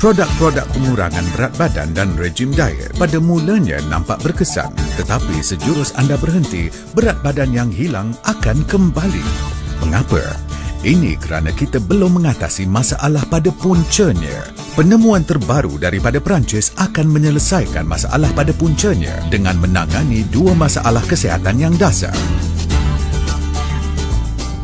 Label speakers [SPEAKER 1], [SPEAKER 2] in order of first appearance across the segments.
[SPEAKER 1] Produk-produk pengurangan berat badan dan rejim diet pada mulanya nampak berkesan, tetapi sejurus anda berhenti, berat badan yang hilang akan kembali. Mengapa? Ini kerana kita belum mengatasi masalah pada puncanya. Penemuan terbaru daripada Perancis akan menyelesaikan masalah pada puncanya dengan menangani dua masalah kesihatan yang dasar.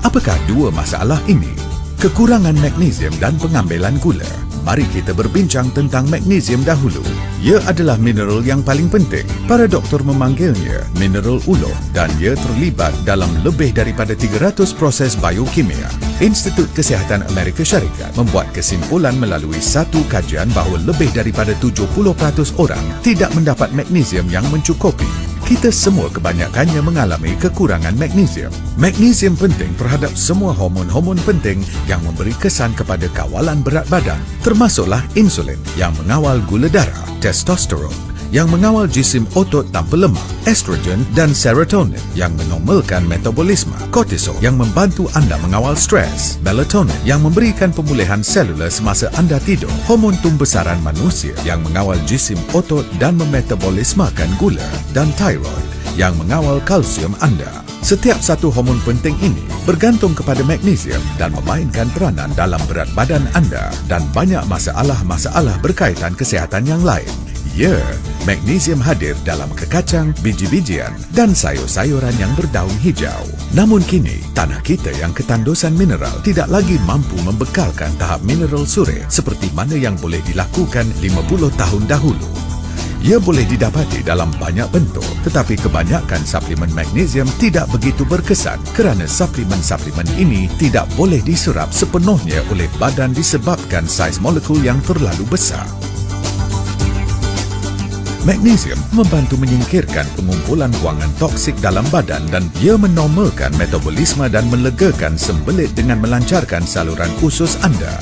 [SPEAKER 1] Apakah dua masalah ini? Kekurangan magnesium dan pengambilan gula. Mari kita berbincang tentang magnesium dahulu. Ia adalah mineral yang paling penting. Para doktor memanggilnya mineral uloh dan ia terlibat dalam lebih daripada 300 proses biokimia. Institut Kesihatan Amerika Syarikat membuat kesimpulan melalui satu kajian bahawa lebih daripada 70% orang tidak mendapat magnesium yang mencukupi. Kita semua kebanyakannya mengalami kekurangan magnesium. Magnesium penting terhadap semua hormon-hormon penting yang memberi kesan kepada kawalan berat badan, termasuklah insulin yang mengawal gula darah, testosteron yang mengawal jisim otot tanpa lemak, estrogen dan serotonin yang menormalkan metabolisme, kortisol yang membantu anda mengawal stres, melatonin yang memberikan pemulihan selular semasa anda tidur, hormon tumbesaran manusia yang mengawal jisim otot dan memetabolismakan gula, dan thyroid yang mengawal kalsium anda. Setiap satu hormon penting ini bergantung kepada magnesium dan memainkan peranan dalam berat badan anda dan banyak masalah-masalah berkaitan kesihatan yang lain. Ya, magnesium hadir dalam kekacang, biji-bijian dan sayur-sayuran yang berdaun hijau. Namun kini, tanah kita yang ketandusan mineral tidak lagi mampu membekalkan tahap mineral suri seperti mana yang boleh dilakukan 50 tahun dahulu. Ia boleh didapati dalam banyak bentuk, tetapi kebanyakan suplemen magnesium tidak begitu berkesan kerana suplemen-suplemen ini tidak boleh diserap sepenuhnya oleh badan disebabkan saiz molekul yang terlalu besar. Magnesium membantu menyingkirkan pengumpulan guangan toksik dalam badan dan ia menormalkan metabolisme dan melegakan sembelit dengan melancarkan saluran usus anda.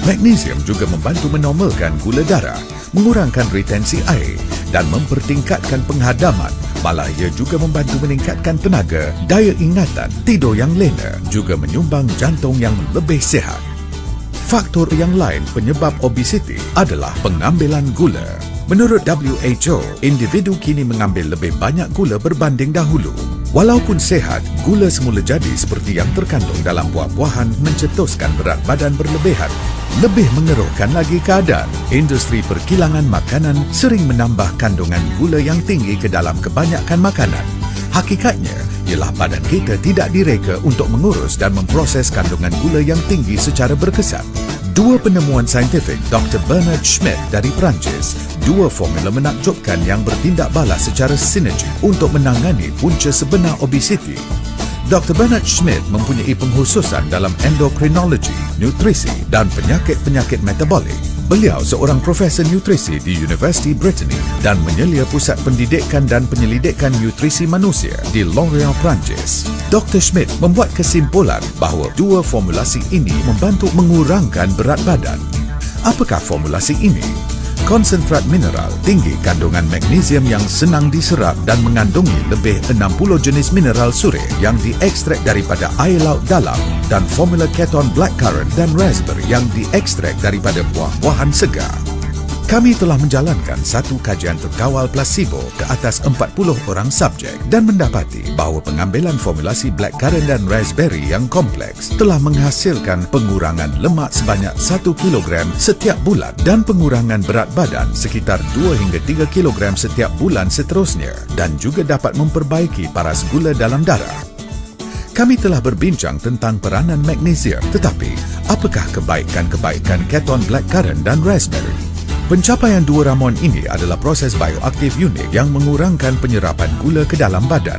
[SPEAKER 1] Magnesium juga membantu menormalkan gula darah, mengurangkan retensi air dan mempertingkatkan penghadaman. Malah ia juga membantu meningkatkan tenaga, daya ingatan, tidur yang lena, juga menyumbang jantung yang lebih sihat. Faktor yang lain penyebab obesiti adalah pengambilan gula. Menurut WHO, individu kini mengambil lebih banyak gula berbanding dahulu. Walaupun sehat, gula semula jadi seperti yang terkandung dalam buah-buahan mencetuskan berat badan berlebihan. Lebih mengeruhkan lagi keadaan, industri perkilangan makanan sering menambah kandungan gula yang tinggi ke dalam kebanyakan makanan. Hakikatnya, ialah badan kita tidak direka untuk mengurus dan memproses kandungan gula yang tinggi secara berkesan. Dua penemuan saintifik Dr. Bernard Schmidt dari Perancis, dua formula menakjubkan yang bertindak balas secara sinergi untuk menangani punca sebenar obesiti. Dr. Bernard Schmidt mempunyai pengkhususan dalam endokrinologi, nutrisi dan penyakit-penyakit metabolik. Beliau seorang profesor nutrisi di University Brittany dan menyelia pusat pendidikan dan penyelidikan nutrisi manusia di L'Oréal, Perancis. Dr. Schmidt membuat kesimpulan bahawa dua formulasi ini membantu mengurangkan berat badan. Apakah formulasi ini? Konsentrat mineral tinggi kandungan magnesium yang senang diserap dan mengandungi lebih 60 jenis mineral suri yang diekstrak daripada air laut dalam dan formula keton blackcurrant dan raspberry yang diekstrak daripada buah-buahan segar. Kami telah menjalankan satu kajian terkawal placebo ke atas 40 orang subjek dan mendapati bahawa pengambilan formulasi blackcurrant dan raspberry yang kompleks telah menghasilkan pengurangan lemak sebanyak 1 kilogram setiap bulan dan pengurangan berat badan sekitar 2 hingga 3 kilogram setiap bulan seterusnya dan juga dapat memperbaiki paras gula dalam darah. Kami telah berbincang tentang peranan magnesium, tetapi apakah kebaikan-kebaikan keton blackcurrant dan raspberry? Pencapaian dua ramuan ini adalah proses bioaktif unik yang mengurangkan penyerapan gula ke dalam badan.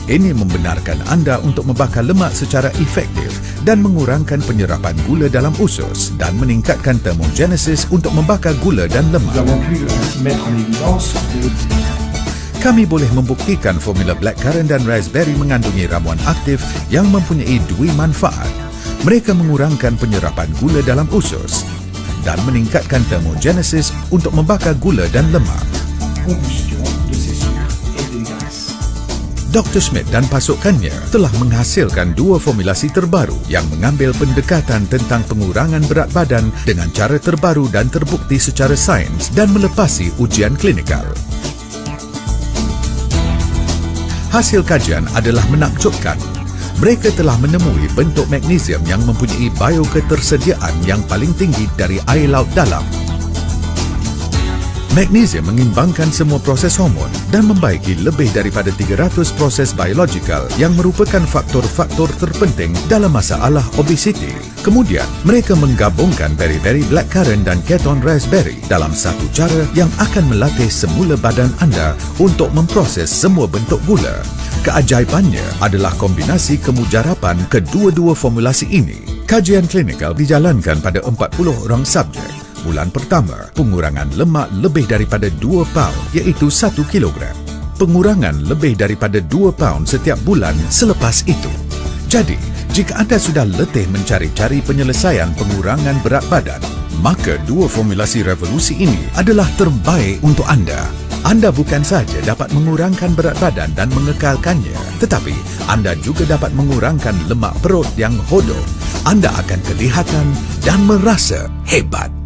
[SPEAKER 1] Ini membenarkan anda untuk membakar lemak secara efektif dan mengurangkan penyerapan gula dalam usus dan meningkatkan thermogenesis untuk membakar gula dan lemak. Kami boleh membuktikan formula blackcurrant dan raspberry mengandungi ramuan aktif yang mempunyai dua manfaat. Mereka mengurangkan penyerapan gula dalam usus dan meningkatkan thermogenesis untuk membakar gula dan lemak. Dr. Smith dan pasukannya telah menghasilkan 2 formulasi terbaru yang mengambil pendekatan tentang pengurangan berat badan dengan cara terbaru dan terbukti secara sains dan melepasi ujian klinikal. Hasil kajian adalah menakjubkan. Mereka telah menemui bentuk magnesium yang mempunyai bioketersediaan yang paling tinggi dari air laut dalam. Magnesium mengimbangkan semua proses hormon dan membaiki lebih daripada 300 proses biologikal yang merupakan faktor-faktor terpenting dalam masalah obesiti. Kemudian, mereka menggabungkan berry-berry blackcurrant dan keton raspberry dalam satu cara yang akan melatih semula badan anda untuk memproses semua bentuk gula. Keajaibannya adalah kombinasi kemujarapan kedua-dua formulasi ini. Kajian klinikal dijalankan pada 40 orang subjek. Bulan pertama, pengurangan lemak lebih daripada 2 paun iaitu 1 kilogram. Pengurangan lebih daripada 2 paun setiap bulan selepas itu. Jadi, jika anda sudah letih mencari-cari penyelesaian pengurangan berat badan, maka 2 formulasi revolusi ini adalah terbaik untuk anda. Anda bukan saja dapat mengurangkan berat badan dan mengekalkannya, tetapi anda juga dapat mengurangkan lemak perut yang hodoh. Anda akan kelihatan dan merasa hebat.